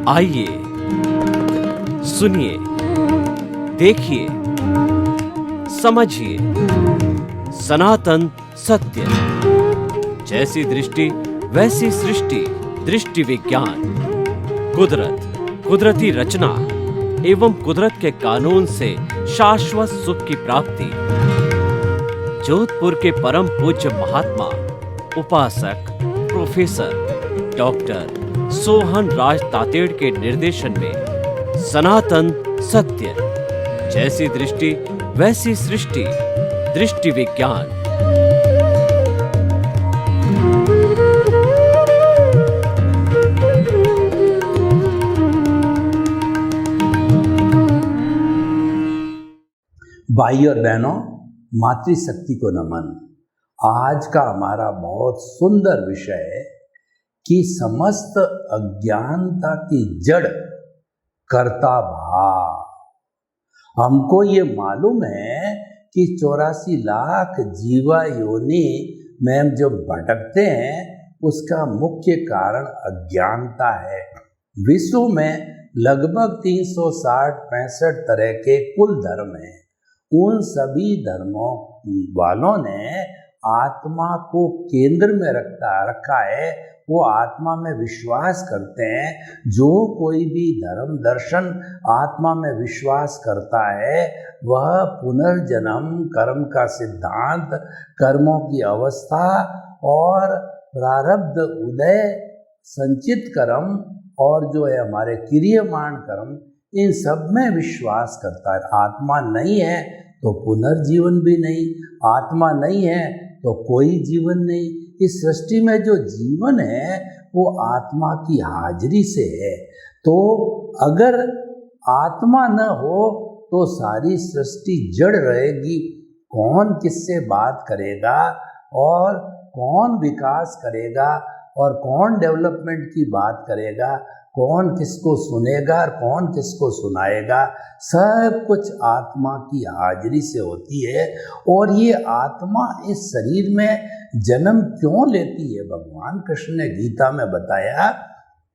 आइए सुनिए, देखिए, समझिए सनातन सत्य। जैसी दृष्टि वैसी सृष्टि, दृष्टि विज्ञान। कुदरत, कुदरती रचना एवं कुदरत के कानून से शाश्वत सुख की प्राप्ति। जोधपुर के परम पूज्य महात्मा उपासक प्रोफेसर डॉक्टर सोहन राज तातेड़ के निर्देशन में सनातन सत्य। जैसी दृष्टि वैसी सृष्टि, दृष्टि विज्ञान। भाई और बहनों, मातृशक्ति को नमन। आज का हमारा बहुत सुंदर विषय है कि समस्त अज्ञानता की जड़ कर्ता भाव। हमको ये मालूम है कि 84 लाख जीवा योनि में हम जब भटकते हैं उसका मुख्य कारण अज्ञानता है। विश्व में लगभग 360-65 तरह के कुल धर्म हैं। उन सभी धर्मों वालों ने आत्मा को केंद्र में रखा है। वो आत्मा में विश्वास करते हैं। जो कोई भी धर्म दर्शन आत्मा में विश्वास करता है वह पुनर्जन्म, कर्म का सिद्धांत, कर्मों की अवस्था और प्रारब्ध उदय, संचित कर्म और जो है हमारे क्रियमाण कर्म, इन सब में विश्वास करता है। आत्मा नहीं है तो पुनर्जीवन भी नहीं, आत्मा नहीं है तो कोई जीवन नहीं। इस सृष्टि में जो जीवन है वो आत्मा की हाजिरी से है। तो अगर आत्मा न हो तो सारी सृष्टि जड़ रहेगी। कौन किससे बात करेगा और कौन विकास करेगा और कौन डेवलपमेंट की बात करेगा, कौन किसको सुनेगा और कौन किसको सुनाएगा, सब कुछ आत्मा की हाजिरी से होती है। और ये आत्मा इस शरीर में जन्म क्यों लेती है? भगवान कृष्ण ने गीता में बताया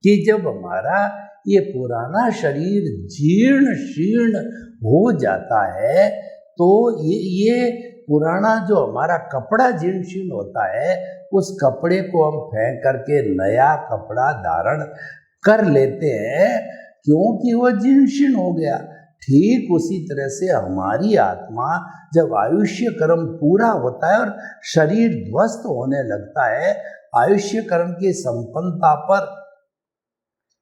कि जब हमारा ये पुराना शरीर जीर्ण शीर्ण हो जाता है तो ये पुराना जो हमारा कपड़ा जीर्ण शीर्ण होता है, उस कपड़े को हम फेंक करके नया कपड़ा धारण कर लेते हैं क्योंकि वो जीर्ण शीर्ण हो गया। ठीक उसी तरह से हमारी आत्मा जब आयुष्य कर्म पूरा होता है और शरीर ध्वस्त होने लगता है, आयुष्य कर्म की संपन्नता पर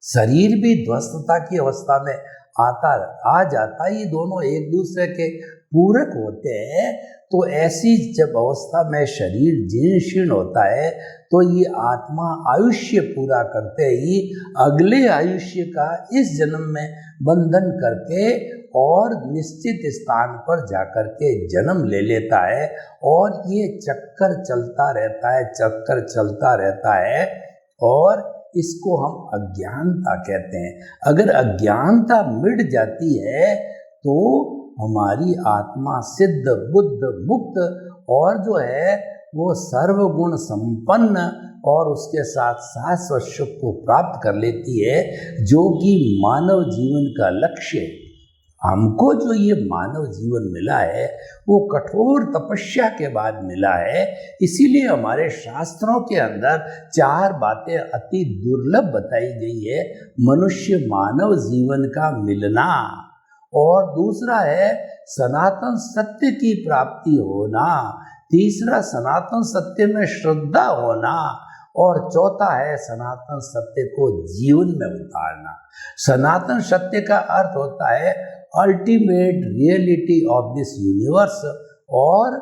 शरीर भी ध्वस्तता की अवस्था में आ जाता। ये दोनों एक दूसरे के पूरक होते हैं। तो ऐसी जब अवस्था में शरीर जीर्ण शीर्ण होता है तो ये आत्मा आयुष्य पूरा करते ही अगले आयुष्य का इस जन्म में बंधन करके और निश्चित स्थान पर जाकर के जन्म ले लेता है। और ये चक्कर चलता रहता है, चक्कर चलता रहता है और इसको हम अज्ञानता कहते हैं। अगर अज्ञानता मिट जाती है तो हमारी आत्मा सिद्ध, बुद्ध, मुक्त और जो है वो सर्वगुण संपन्न और उसके साथ शाश्वत सुख को प्राप्त कर लेती है, जो कि मानव जीवन का लक्ष्य है। हमको जो ये मानव जीवन मिला है वो कठोर तपस्या के बाद मिला है। इसीलिए हमारे शास्त्रों के अंदर 4 बातें अति दुर्लभ बताई गई है। मनुष्य मानव जीवन का मिलना, और दूसरा है सनातन सत्य की प्राप्ति होना, तीसरा सनातन सत्य में श्रद्धा होना और चौथा है सनातन सत्य को जीवन में उतारना। सनातन सत्य का अर्थ होता है ultimate reality of this universe और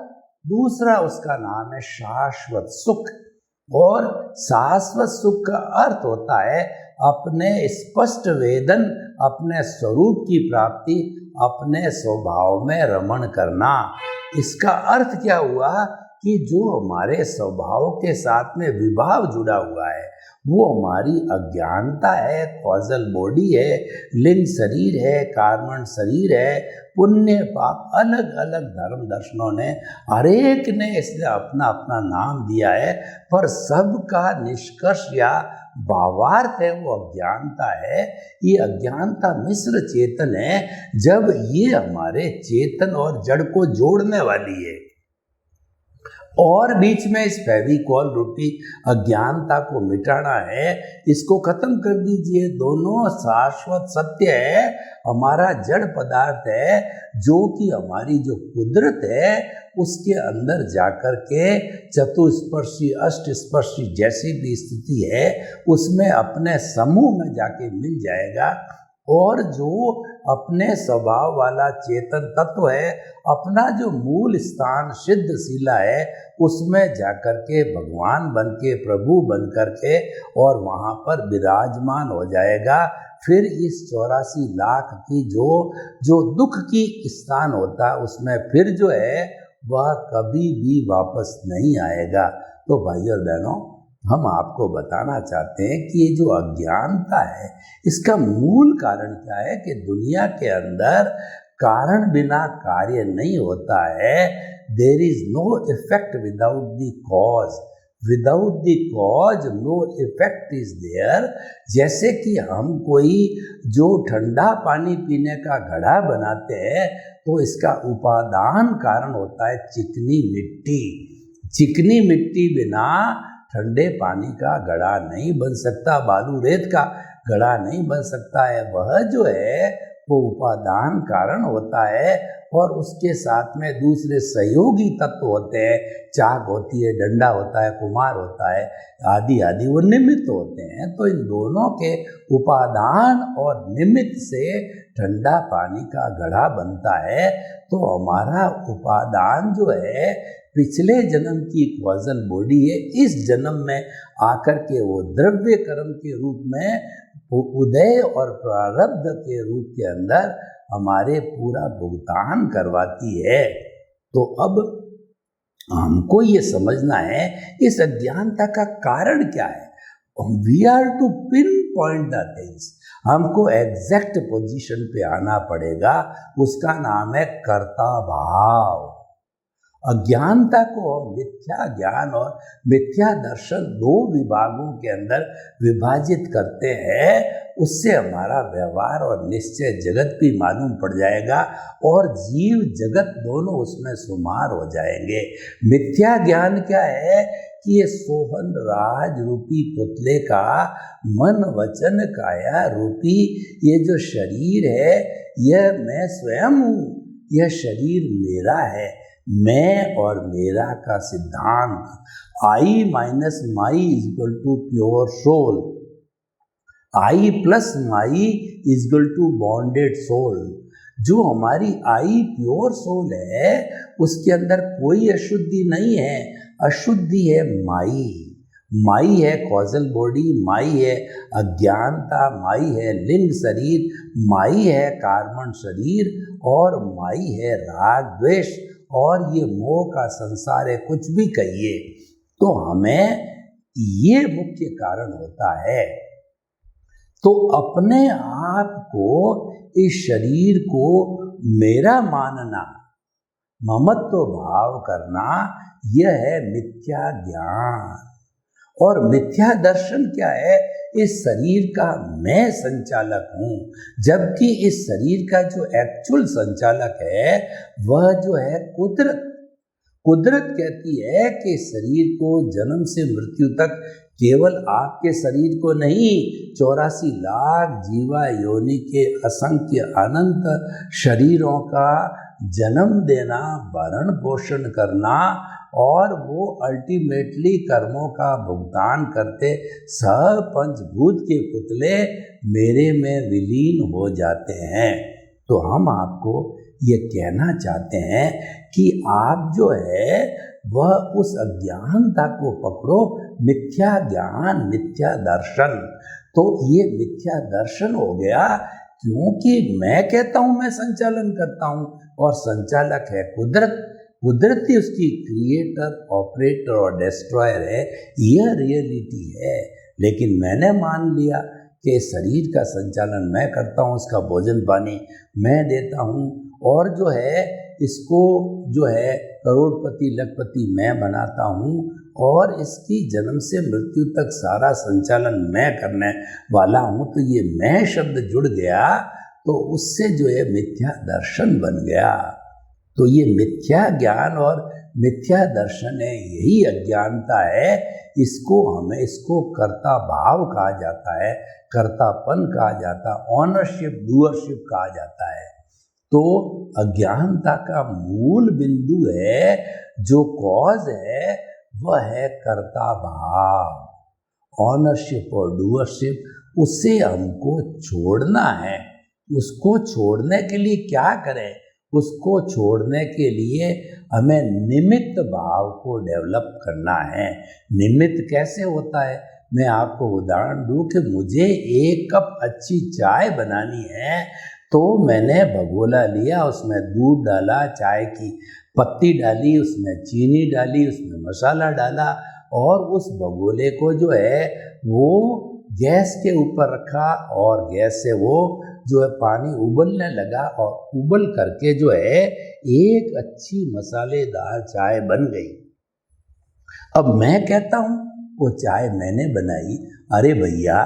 दूसरा उसका नाम है शाश्वत सुख। और शाश्वत सुख का अर्थ होता है अपने स्पष्ट वेदन, अपने स्वरूप की प्राप्ति, अपने स्वभाव में रमण करना। इसका अर्थ क्या हुआ कि जो हमारे स्वभाव के साथ में विभाव जुड़ा हुआ है वो हमारी अज्ञानता है, कॉजल बॉडी है, लिंग शरीर है, कार्मण शरीर है, पुण्य पाप। अलग अलग धर्म दर्शनों ने हर एक ने इसने अपना अपना नाम दिया है, पर सबका निष्कर्ष या भावार्थ है वो अज्ञानता है। ये अज्ञानता मिश्र चेतन है, जब ये हमारे चेतन और जड़ को जोड़ने वाली है और बीच में इस फेविकॉल रूपी अज्ञानता को मिटाना है, इसको खत्म कर दीजिए। दोनों शाश्वत सत्य है। हमारा जड़ पदार्थ है जो कि हमारी जो कुदरत है उसके अंदर जाकर के चतुस्पर्शी अष्टस्पर्शी जैसी भी स्थिति है उसमें अपने समूह में जाके मिल जाएगा। और जो अपने स्वभाव वाला चेतन तत्व है, अपना जो मूल स्थान सिद्ध शिला है उसमें जाकर के भगवान बन के, प्रभु बन कर के और वहाँ पर विराजमान हो जाएगा। फिर इस 84 लाख की जो दुख की स्थान होता है उसमें फिर जो है वह कभी भी वापस नहीं आएगा। तो भाई और बहनों, हम आपको बताना चाहते हैं कि ये जो अज्ञानता है इसका मूल कारण क्या है कि दुनिया के अंदर कारण बिना कार्य नहीं होता है। There is no effect without the cause, without the cause no effect is there. जैसे कि हम कोई जो ठंडा पानी पीने का घड़ा बनाते हैं तो इसका उपादान कारण होता है चिकनी मिट्टी। चिकनी मिट्टी बिना ठंडे पानी का घड़ा नहीं बन सकता, बालू रेत का घड़ा नहीं बन सकता है। वह जो है वो उपादान कारण होता है और उसके साथ में दूसरे सहयोगी तत्व होते हैं, चाक होती है, डंडा होता है, कुम्हार होता है, आदि आदि, वो निमित्त होते हैं। तो इन दोनों के उपादान और निमित्त से ठंडा पानी का घड़ा बनता है। तो हमारा उपादान जो है पिछले जन्म की कॉजल बॉडी है, इस जन्म में आकर के वो द्रव्य कर्म के रूप में उदय और प्रारब्ध के रूप के अंदर हमारे पूरा भुगतान करवाती है। तो अब हमको ये समझना है इस अज्ञानता का कारण क्या है। We are to pinpoint the things, हमको एग्जैक्ट पोजीशन पे आना पड़ेगा। उसका नाम है कर्ता भाव। अज्ञानता को हम मिथ्या ज्ञान और मिथ्या दर्शन दो विभागों के अंदर विभाजित करते हैं। उससे हमारा व्यवहार और निश्चय जगत भी मालूम पड़ जाएगा और जीव जगत दोनों उसमें शुमार हो जाएंगे। मिथ्या ज्ञान क्या है कि ये सोहन राज रूपी पुतले का मन वचन काया रूपी ये जो शरीर है यह मैं स्वयं हूँ, यह शरीर मेरा है। मैं और मेरा का सिद्धांत I minus my is equal to pure soul, I plus my is equal to bonded soul. जो हमारी आई प्योर सोल है उसके अंदर कोई अशुद्धि नहीं है, अशुद्धि है माई। माई है कॉजल बॉडी, माई है अज्ञानता, माई है लिंग शरीर, माई है कार्मण शरीर और माई है राग द्वेष और ये मोह का संसार है, कुछ भी कहिए। तो हमें ये मुख्य कारण होता है। तो अपने आप को, इस शरीर को मेरा मानना, ममत्व भाव करना, यह है मिथ्या ज्ञान। और मिथ्या दर्शन क्या है? इस शरीर का मैं संचालक हूँ, जबकि इस शरीर का जो एक्चुअल संचालक है वह जो है कुदरत। कुदरत कहती है कि शरीर को जन्म से मृत्यु तक केवल आपके शरीर को नहीं, 84 लाख जीवा योनि के असंख्य अनंत शरीरों का जन्म देना, भरण पोषण करना और वो अल्टीमेटली कर्मों का भुगतान करते सब पंचभूत के पुतले मेरे में विलीन हो जाते हैं। तो हम आपको ये कहना चाहते हैं कि आप जो है वह उस अज्ञानता को पकड़ो, मिथ्या ज्ञान, मिथ्या दर्शन। तो ये मिथ्या दर्शन हो गया क्योंकि मैं कहता हूँ मैं संचालन करता हूँ और संचालक है कुदरत। कुदरती उसकी क्रिएटर, ऑपरेटर और डिस्ट्रॉयर है, यह रियलिटी है। लेकिन मैंने मान लिया कि शरीर का संचालन मैं करता हूँ, उसका भोजन पानी मैं देता हूँ, और जो है इसको जो है करोड़पति लखपति मैं बनाता हूँ, और इसकी जन्म से मृत्यु तक सारा संचालन मैं करने वाला हूँ। तो ये मैं शब्द जुड़ गया तो उससे जो है मिथ्या दर्शन बन गया। तो ये मिथ्या ज्ञान और मिथ्या दर्शन है, यही अज्ञानता है। इसको कर्ता भाव कहा जाता है, कर्तापन कहा जाता है, ऑनरशिप, डूअरशिप कहा जाता है। तो अज्ञानता का मूल बिंदु है, जो कॉज है वह है कर्ता भाव, ऑनरशिप और डूअरशिप। उसे हमको छोड़ना है। उसको छोड़ने के लिए क्या करें? उसको छोड़ने के लिए हमें निमित्त भाव को डेवलप करना है। निमित्त कैसे होता है? मैं आपको उदाहरण दूं कि मुझे 1 कप अच्छी चाय बनानी है, तो मैंने भगोला लिया, उसमें दूध डाला, चाय की पत्ती डाली, उसमें चीनी डाली, उसमें मसाला डाला, और उस भगोले को जो है वो गैस के ऊपर रखा, और गैस से वो जो है पानी उबलने लगा, और उबल करके जो है एक अच्छी मसालेदार चाय बन गई। अब मैं कहता हूँ वो चाय मैंने बनाई। अरे भैया,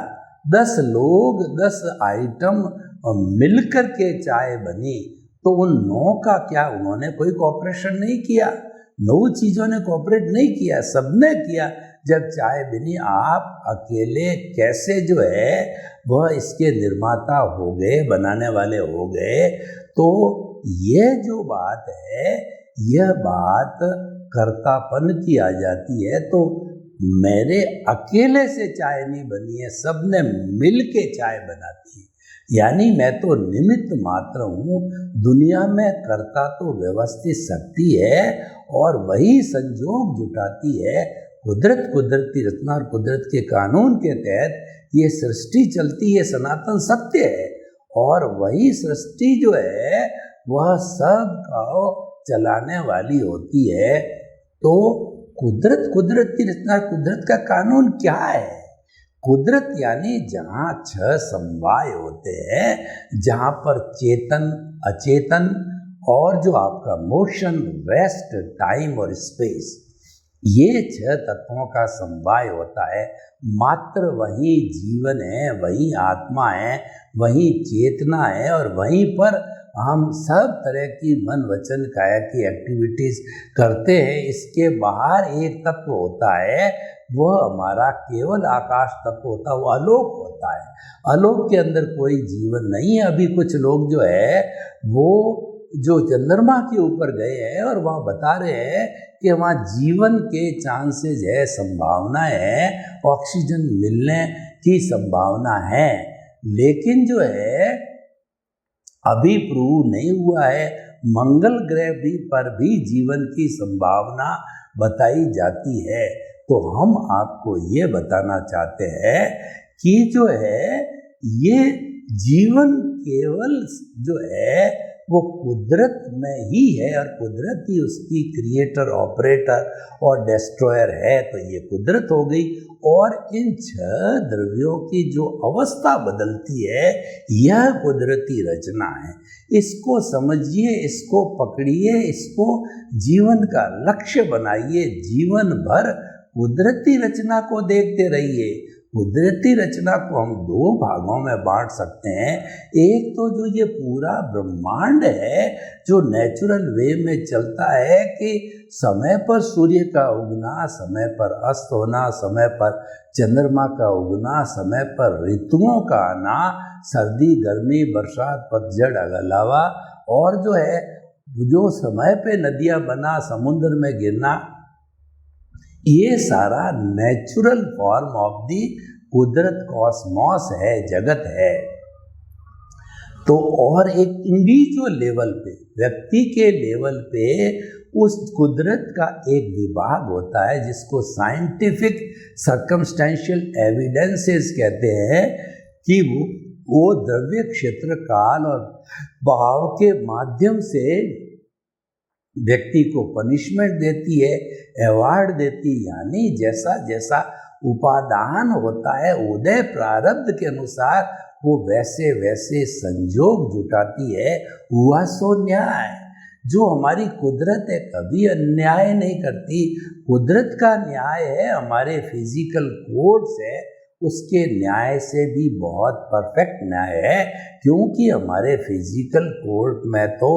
10 लोग 10 आइटम मिलकर के चाय बनी, तो उन 9 का क्या, उन्होंने कोई कोऑपरेशन नहीं किया, 9 चीज़ों ने कोऑपरेट नहीं किया, सबने किया। जब चाय बनी, आप अकेले कैसे जो है वह इसके निर्माता हो गए, बनाने वाले हो गए? तो ये जो बात है, यह बात कर्तापन की आ जाती है। तो मेरे अकेले से चाय नहीं बनी है, सबने मिल के चाय बनाती है। यानी मैं तो निमित्त मात्र हूँ। दुनिया में कर्ता तो व्यवस्थित शक्ति है, और वही संजोग जुटाती है। कुदरती रचना और कुदरत के कानून के तहत ये सृष्टि चलती है, सनातन सत्य है। और वही सृष्टि जो है वह सब को चलाने वाली होती है। तो कुदरती रचना, कुदरत का कानून क्या है? कुदरत यानी जहाँ 6 समवाय होते हैं, जहाँ पर चेतन, अचेतन और जो आपका मोशन, रेस्ट, टाइम और स्पेस, ये 6 तत्वों का समवाय होता है। मात्र वही जीवन है, वही आत्मा है, वही चेतना है, और वहीं पर हम सब तरह की मन वचन काया की एक्टिविटीज करते हैं। इसके बाहर एक तत्व होता है, वह हमारा केवल आकाश तत्व होता है, वो आलोक होता है। आलोक के अंदर कोई जीवन नहीं है। अभी कुछ लोग जो है वो जो चंद्रमा के ऊपर गए हैं और वहाँ बता रहे हैं कि वहाँ जीवन के चांसेस है, संभावना है, ऑक्सीजन मिलने की संभावना है। लेकिन जो है अभी प्रूव नहीं हुआ है। मंगल ग्रह पर भी जीवन की संभावना बताई जाती है। तो हम आपको ये बताना चाहते हैं कि जो है ये जीवन केवल जो है वो कुदरत में ही है, और कुदरत ही उसकी क्रिएटर, ऑपरेटर और डिस्ट्रॉयर है। तो ये कुदरत हो गई। और इन 6 द्रव्यों की जो अवस्था बदलती है, यह कुदरती रचना है। इसको समझिए, इसको पकड़िए, इसको जीवन का लक्ष्य बनाइए। जीवन भर कुदरती रचना को देखते रहिए। कुदरती रचना को हम 2 भागों में बांट सकते हैं। एक तो जो ये पूरा ब्रह्मांड है, जो नेचुरल वे में चलता है कि समय पर सूर्य का उगना, समय पर अस्त होना, समय पर चंद्रमा का उगना, समय पर ऋतुओं का आना, सर्दी, गर्मी, बरसात, पतझड़, अगलावा, और जो है जो समय पे नदियाँ बना, समुद्र में गिरना, ये सारा नेचुरल फॉर्म ऑफ दी कुदरत, कॉस्मॉस है, जगत है। तो और एक इंडिविजुअल लेवल पे, व्यक्ति के लेवल पे उस कुदरत का एक विभाग होता है जिसको साइंटिफिक सर्कमस्टेंशियल एविडेंसेस कहते हैं, कि वो द्रव्य, क्षेत्र, काल और भाव के माध्यम से व्यक्ति को पनिशमेंट देती है, अवार्ड देती है, यानी जैसा जैसा उपादान होता है उदय प्रारब्ध के अनुसार वो वैसे वैसे संजोग जुटाती है। हुआ सो न्याय। जो हमारी कुदरत है कभी अन्याय नहीं करती। कुदरत का न्याय है, हमारे फिजिकल कोड्स है उसके न्याय से भी बहुत परफेक्ट न्याय है, क्योंकि हमारे फिजिकल कोड में तो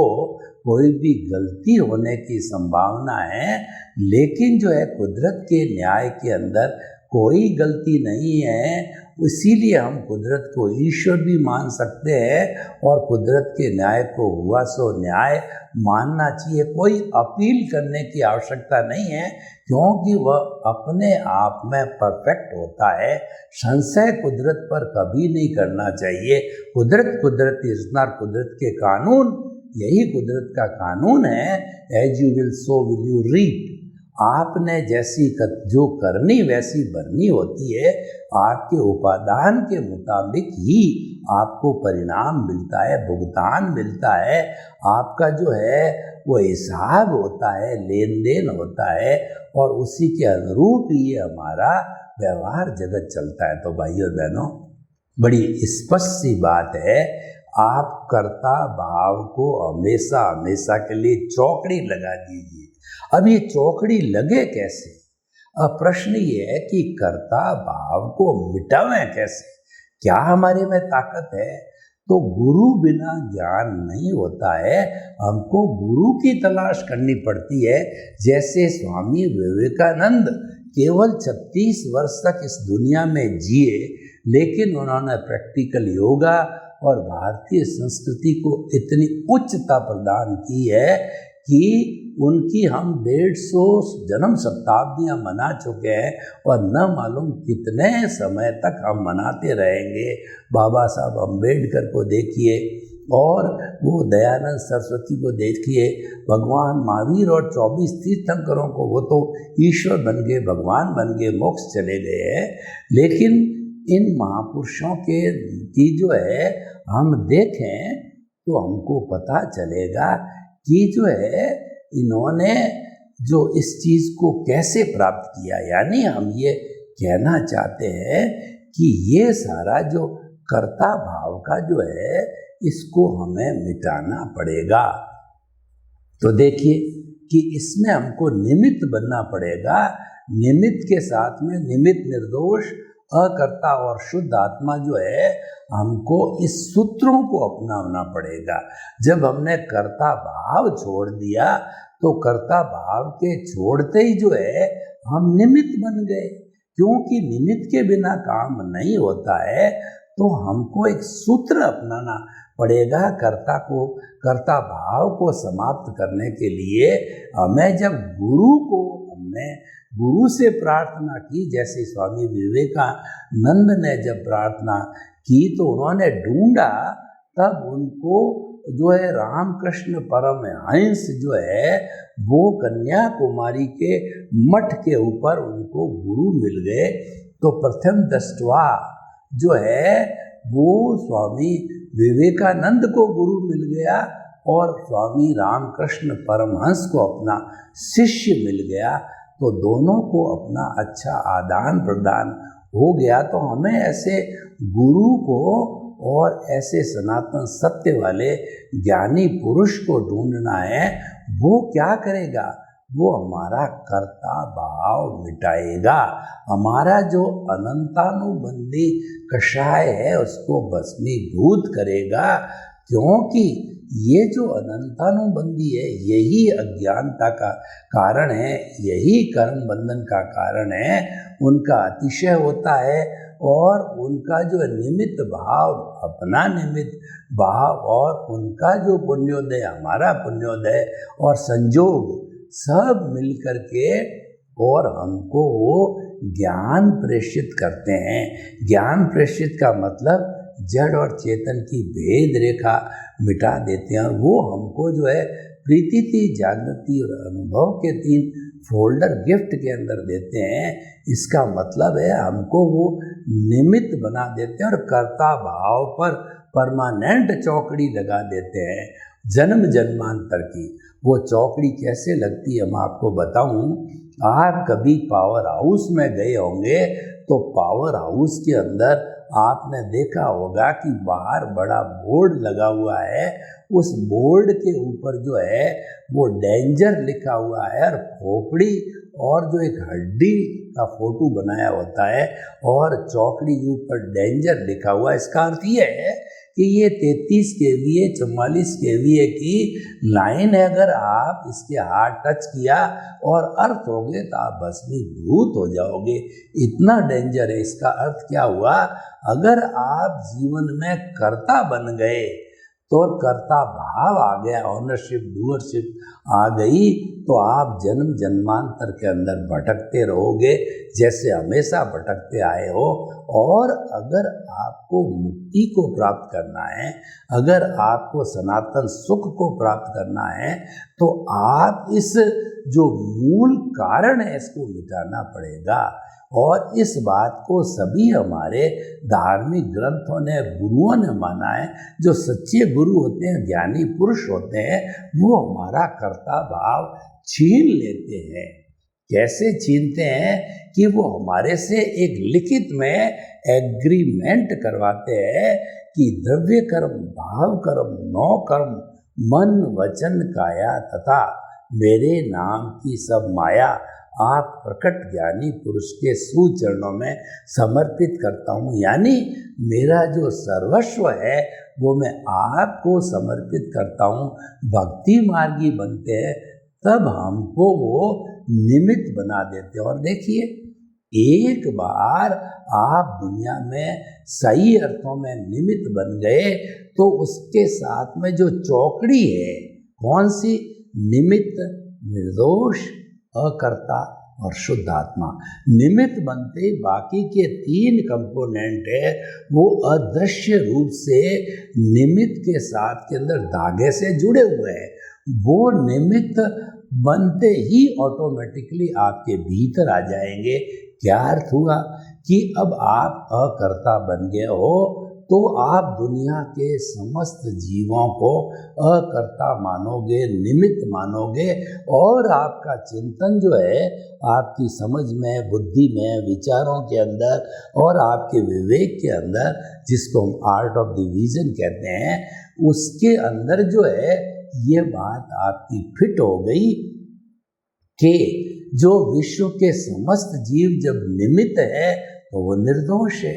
कोई भी गलती होने की संभावना है, लेकिन जो है कुदरत के न्याय के अंदर कोई गलती नहीं है। इसीलिए हम कुदरत को ईश्वर भी मान सकते हैं और कुदरत के न्याय को हुआ सो न्याय मानना चाहिए। कोई अपील करने की आवश्यकता नहीं है, क्योंकि वह अपने आप में परफेक्ट होता है। संशय कुदरत पर कभी नहीं करना चाहिए। कुदरत कुदरती रचना, कुदरत के कानून, यही कुदरत का कानून है। As you will sow will you reap. आपने जैसी जो करनी वैसी भरनी होती है। आपके उपादान के मुताबिक ही आपको परिणाम मिलता है, भुगतान मिलता है। आपका जो है वो हिसाब होता है, लेन देन होता है, और उसी के अनुरूप ही हमारा व्यवहार जगत चलता है। तो भाइयों और बहनों, बड़ी स्पष्ट सी बात है, आप कर्ता भाव को हमेशा हमेशा के लिए चौकड़ी लगा दीजिए। अब ये चौकड़ी लगे कैसे? अब प्रश्न ये है कि कर्ता भाव को मिटावें कैसे? क्या हमारे में ताकत है? तो गुरु बिना ज्ञान नहीं होता है, हमको गुरु की तलाश करनी पड़ती है। जैसे स्वामी विवेकानंद केवल 36 वर्ष तक इस दुनिया में जिए, लेकिन उन्होंने प्रैक्टिकल योगा और भारतीय संस्कृति को इतनी उच्चता प्रदान की है कि उनकी हम 150 जन्म शताब्दियाँ मना चुके हैं और न मालूम कितने समय तक हम मनाते रहेंगे। बाबा साहब अम्बेडकर को देखिए और वो दयानंद सरस्वती को देखिए, भगवान महावीर और 24 तीर्थंकरों को, वो तो ईश्वर बन गए, भगवान बन गए, मोक्ष चले गए हैं। लेकिन इन महापुरुषों की जो है हम देखें तो हमको पता चलेगा कि जो है इन्होंने जो इस चीज़ को कैसे प्राप्त किया। यानी हम ये कहना चाहते हैं कि ये सारा जो कर्ता भाव का जो है इसको हमें मिटाना पड़ेगा। तो देखिए कि इसमें हमको निमित्त बनना पड़ेगा। निमित्त के साथ में निमित्त निर्दोष अकर्ता और शुद्ध आत्मा जो है, हमको इस सूत्रों को अपनाना पड़ेगा। जब हमने कर्ता भाव छोड़ दिया तो कर्ता भाव के छोड़ते ही जो है हम निमित्त बन गए, क्योंकि निमित्त के बिना काम नहीं होता है। तो हमको एक सूत्र अपनाना पड़ेगा कर्ता भाव को समाप्त करने के लिए। हमें जब हमने गुरु से प्रार्थना की, जैसे स्वामी विवेकानंद ने जब प्रार्थना की तो उन्होंने ढूंढा, तब उनको जो है रामकृष्ण परमहंस जो है वो कन्याकुमारी के मठ के ऊपर उनको गुरु मिल गए। तो प्रथम दृष्टवा जो है वो स्वामी विवेकानंद को गुरु मिल गया और स्वामी रामकृष्ण परमहंस को अपना शिष्य मिल गया। तो दोनों को अपना अच्छा आदान प्रदान हो गया। तो हमें ऐसे गुरु को और ऐसे सनातन सत्य वाले ज्ञानी पुरुष को ढूंढना है। वो क्या करेगा? वो हमारा कर्ता भाव मिटाएगा, हमारा जो अनंतानुबंधी कषाय है उसको भस्मीभूत करेगा। क्योंकि ये जो अनंतानुबंधी है यही अज्ञानता का कारण है, यही कर्म बंधन का कारण है। उनका अतिशय होता है और उनका जो निमित्त भाव, अपना निमित्त भाव, और उनका जो पुण्योदय, हमारा पुण्योदय और संजोग सब मिलकर के और हमको वो ज्ञान प्रेषित करते हैं। ज्ञान प्रेषित का मतलब जड़ और चेतन की भेद रेखा मिटा देते हैं और वो हमको जो है प्रीति, जागृति और अनुभव के 3 फोल्डर गिफ्ट के अंदर देते हैं। इसका मतलब है हमको वो निमित्त बना देते हैं और कर्ता भाव पर परमानेंट चौकड़ी लगा देते हैं। जन्म जन्मांतर की। वो चौकड़ी कैसे लगती है मैं आपको बताऊं। आप कभी पावर हाउस में गए होंगे तो पावर हाउस के अंदर आपने देखा होगा कि बाहर बड़ा बोर्ड लगा हुआ है। उस बोर्ड के ऊपर जो है वो डेंजर लिखा हुआ है और खोपड़ी और जो एक हड्डी का फोटो बनाया होता है और चौकड़ी के ऊपर डेंजर लिखा हुआ है। इसका अर्थ ये है कि ये 33 केवीए 44 केवीए की लाइन है। अगर आप इसके हाथ टच किया और अर्थ हो गए तो आप भस्मीभूत हो जाओगे। इतना डेंजर है। इसका अर्थ क्या हुआ, अगर आप जीवन में कर्ता बन गए तो कर्ता भाव आ गया, ऑनरशिप डूअरशिप आ गई, तो आप जन्म जन्मांतर के अंदर भटकते रहोगे जैसे हमेशा भटकते आए हो। और अगर आपको मुक्ति को प्राप्त करना है, अगर आपको सनातन सुख को प्राप्त करना है, तो आप इस जो मूल कारण है इसको मिटाना पड़ेगा। और इस बात को सभी हमारे धार्मिक ग्रंथों ने, गुरुओं ने माना है। जो सच्चे गुरु होते हैं, ज्ञानी पुरुष होते हैं, वो हमारा कर्ता भाव छीन लेते हैं। कैसे छीनते हैं कि वो हमारे से एक लिखित में एग्रीमेंट करवाते हैं कि द्रव्य कर्म, भाव कर्म, 9 कर्म, मन वचन काया तथा मेरे नाम की सब माया आप प्रकट ज्ञानी पुरुष के सुचरणों में समर्पित करता हूँ। यानी मेरा जो सर्वस्व है वो मैं आपको समर्पित करता हूँ। भक्ति मार्गी बनते हैं तब हमको वो निमित्त बना देते हैं। और देखिए, एक बार आप दुनिया में सही अर्थों में निमित्त बन गए तो उसके साथ में जो चौकड़ी है, कौन सी? निमित्त, निर्दोष, अकर्ता और शुद्ध आत्मा। निमित्त बनते बाकी के 3 कंपोनेंट है वो अदृश्य रूप से निमित्त के साथ के अंदर धागे से जुड़े हुए हैं। वो निमित्त बनते ही ऑटोमेटिकली आपके भीतर आ जाएंगे। क्या अर्थ हुआ कि अब आप अकर्ता बन गए हो तो आप दुनिया के समस्त जीवों को अकर्ता मानोगे, निमित्त मानोगे। और आपका चिंतन जो है आपकी समझ में, बुद्धि में, विचारों के अंदर और आपके विवेक के अंदर, जिसको हम आर्ट ऑफ द विजन कहते हैं, उसके अंदर जो है ये बात आपकी फिट हो गई कि जो विश्व के समस्त जीव जब निमित्त है तो वो निर्दोष है।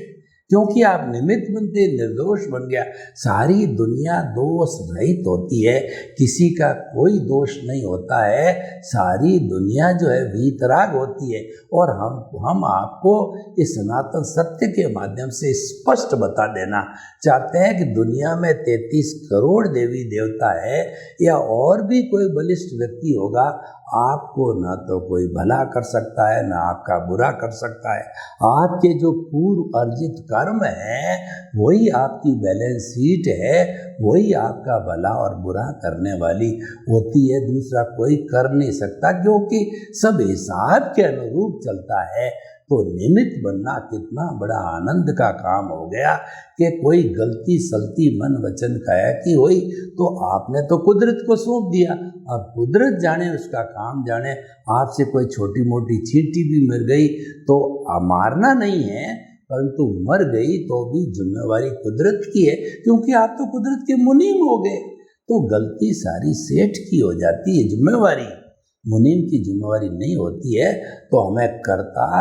क्योंकि आप निमित्त बनते निर्दोष बन गया। सारी दुनिया दोष रहित होती है, किसी का कोई दोष नहीं होता है। सारी दुनिया जो है वीतराग होती है। और हम आपको इस सनातन सत्य के माध्यम से स्पष्ट बता देना चाहते हैं कि दुनिया में 33 करोड़ देवी देवता है या और भी कोई बलिष्ठ व्यक्ति होगा, आपको ना तो कोई भला कर सकता है ना आपका बुरा कर सकता है। आपके जो पूर्व अर्जित कर्म है वही आपकी बैलेंस शीट है, वही आपका भला और बुरा करने वाली होती है। दूसरा कोई कर नहीं सकता क्योंकि सब हिसाब के अनुरूप चलता है। तो निमित्त बनना कितना बड़ा आनंद का काम हो गया कि कोई गलती सलती मन वचन काया की हुई तो आपने तो कुदरत को सौंप दिया। अब कुदरत जाने, उसका काम जाने। आपसे कोई छोटी मोटी चींटी भी मर गई तो मारना नहीं है, परंतु मर गई तो भी जिम्मेवारी कुदरत की है, क्योंकि आप तो कुदरत के मुनीम हो गए। तो गलती सारी सेठ की हो जाती है, जिम्मेवारी मुनीम की जिम्मेवारी नहीं होती है। तो हमें कर्ता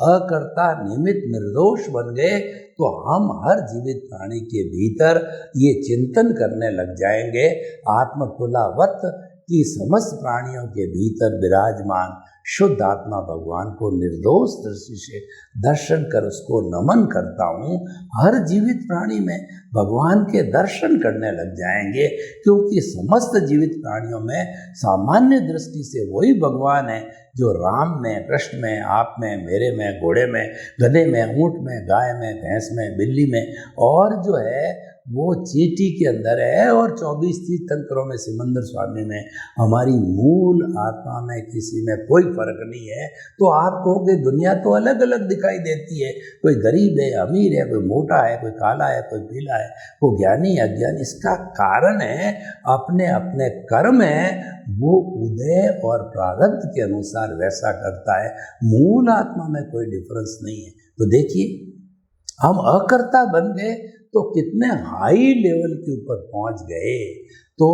अकर्ता निमित्त निर्दोष बन गए तो हम हर जीवित प्राणी के भीतर ये चिंतन करने लग जाएंगे आत्मकुलावत कि समस्त प्राणियों के भीतर विराजमान शुद्ध आत्मा भगवान को निर्दोष दृष्टि से दर्शन कर उसको नमन करता हूँ। हर जीवित प्राणी में भगवान के दर्शन करने लग जाएंगे, क्योंकि समस्त जीवित प्राणियों में सामान्य दृष्टि से वही भगवान है जो राम में, कृष्ण में, आप में, मेरे में, घोड़े में, गधे में, ऊँट में, गाय में, भैंस में, बिल्ली में और जो है वो चींटी के अंदर है और 24 तीर्थंकरों में सिमंदर स्वामी में हमारी मूल आत्मा में किसी में कोई फर्क नहीं है। तो आप कहोगे दुनिया तो अलग अलग दिखाई देती है, कोई गरीब है, अमीर है, कोई मोटा है, कोई काला है, कोई पीला है, कोई ज्ञानी अज्ञानी। इसका कारण है अपने अपने कर्म है, वो उदय और प्रारब्ध के अनुसार वैसा करता है। मूल आत्मा में कोई डिफरेंस नहीं है। तो देखिए हम अकर्ता बन गए तो कितने हाई लेवल के ऊपर पहुंच गए। तो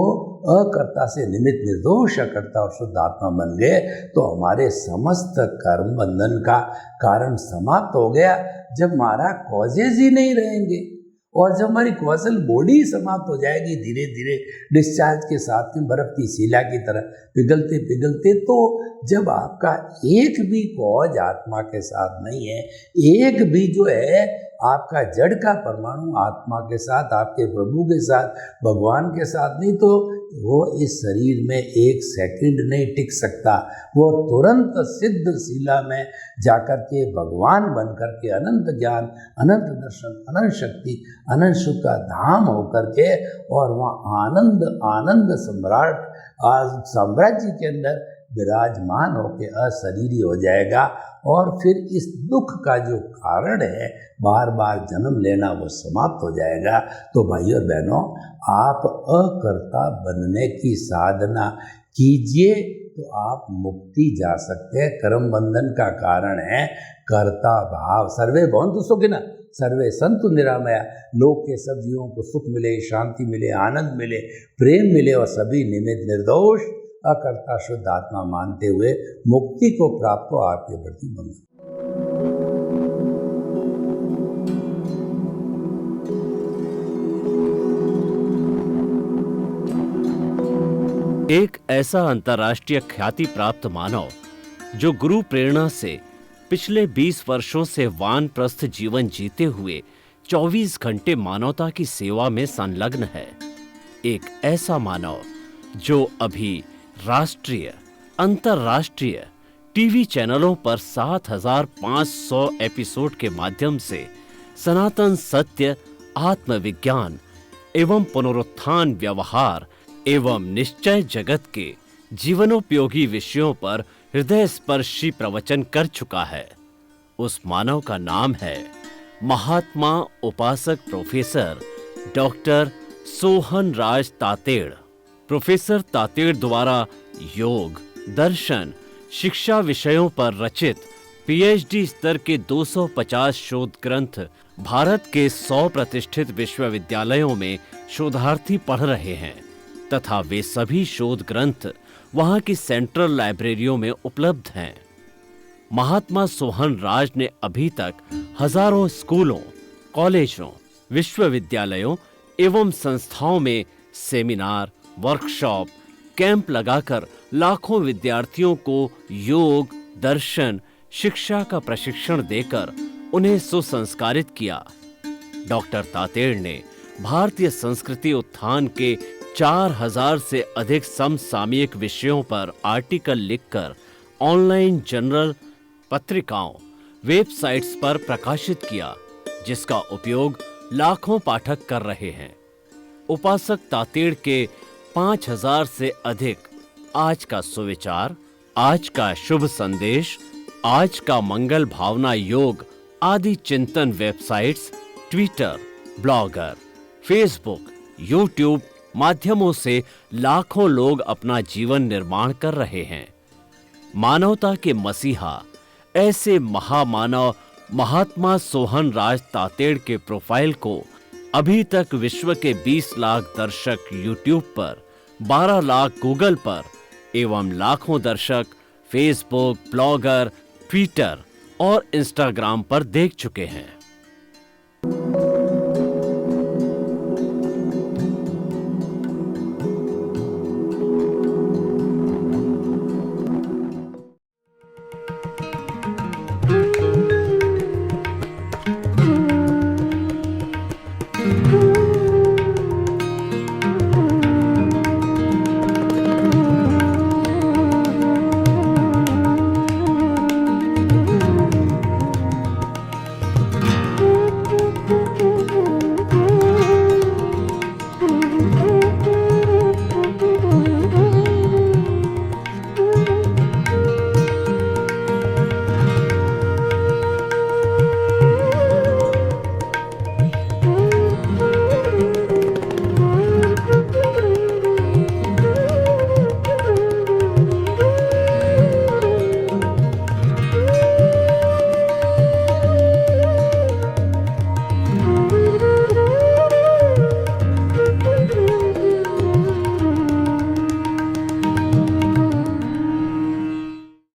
अकर्ता से निमित्त निर्दोष अकर्ता और शुद्ध आत्मा बन गए तो हमारे समस्त कर्म बंधन का कारण समाप्त हो गया। जब हमारा कॉजेज ही नहीं रहेंगे और जब हमारी कॉजल बॉडी समाप्त हो जाएगी धीरे धीरे डिस्चार्ज के साथ में बर्फ की शिला की तरह पिघलते पिघलते, तो जब आपका एक भी कॉज आत्मा के साथ नहीं है, एक भी जो है आपका जड़ का परमाणु आत्मा के साथ, आपके प्रभु के साथ, भगवान के साथ नहीं, तो वो इस शरीर में एक सेकंड नहीं टिक सकता। वो तुरंत सिद्ध शिला में जाकर के भगवान बन कर के अनंत ज्ञान, अनंत दर्शन, अनंत शक्ति, अनंत सुख का धाम होकर के और वहाँ आनंद आनंद सम्राट साम्राज्य के अंदर विराजमान होकर अशरीरी हो जाएगा। और फिर इस दुख का जो कारण है बार बार जन्म लेना, वो समाप्त हो जाएगा। तो भाइयों और बहनों, आप अकर्ता बनने की साधना कीजिए तो आप मुक्ति जा सकते हैं। कर्म बंधन का कारण है कर्ता भाव। सर्वे भवन्तु सुखिनः सर्वे सन्तु निरामया। लोक के सब जीवों को सुख मिले, शांति मिले, आनंद मिले, प्रेम मिले और सभी निमित्त निर्दोष अकर्ता शुद्ध आत्मा मानते हुए मुक्ति को प्राप्त हो। आपके प्रति मंगल। एक ऐसा अंतर्राष्ट्रीय ख्याति प्राप्त मानव जो गुरु प्रेरणा से पिछले 20 वर्षों से वानप्रस्थ जीवन जीते हुए 24 घंटे मानवता की सेवा में संलग्न है। एक ऐसा मानव जो अभी राष्ट्रीय, अंतर्राष्ट्रीय टीवी चैनलों पर 7,500 एपिसोड के माध्यम से सनातन सत्य, आत्मविज्ञान एवं पुनरुत्थान, व्यवहार एवं निश्चय जगत के जीवनोपयोगी विषयों पर हृदय स्पर्शी प्रवचन कर चुका है। उस मानव का नाम है महात्मा उपासक प्रोफेसर डॉक्टर सोहन राज तातेड़। प्रोफेसर तातेड़ द्वारा योग, दर्शन, शिक्षा विषयों पर रचित पीएचडी स्तर के 250 शोध ग्रंथ भारत के 100 प्रतिष्ठित विश्वविद्यालयों में शोधार्थी पढ़ रहे हैं तथा वे सभी शोध ग्रंथ वहां की सेंट्रल लाइब्रेरियों में उपलब्ध हैं। महात्मा सोहन राज ने अभी तक हजारों स्कूलों, कॉलेजों, विश्वविद्यालयों एवं संस्थाओं में सेमिनार, वर्कशॉप, कैंप लगाकर लाखों विद्यार्थियों को योग, दर्शन, शिक्षा का प्रशिक्षण देकर उन्हें सुसंस्कारित किया। डॉक्टर तातेड़ ने भारतीय संस्कृति उत्थान के 4000 से अधिक समसामयिक विषयों पर आर्टिकल लिखकर ऑनलाइन जर्नल, पत्रिकाओं, वेबसाइट्स पर प्रकाशित किया, जिसका उपयोग लाखों पाठक कर रहे हैं। उपासक तातेड़ के 5000 से अधिक आज का सुविचार, आज का शुभ संदेश, आज का मंगल भावना योग आदि चिंतन websites, Twitter, blogger, Facebook, YouTube माध्यमों से लाखों लोग अपना जीवन निर्माण कर रहे हैं। मानवता के मसीहा ऐसे महामानव महात्मा सोहन राज तातेड़ के प्रोफाइल को अभी तक विश्व के 20 लाख दर्शक यूट्यूब पर, 12 लाख गूगल पर एवं लाखों दर्शक फेसबुक, ब्लॉगर, ट्विटर और इंस्टाग्राम पर देख चुके हैं।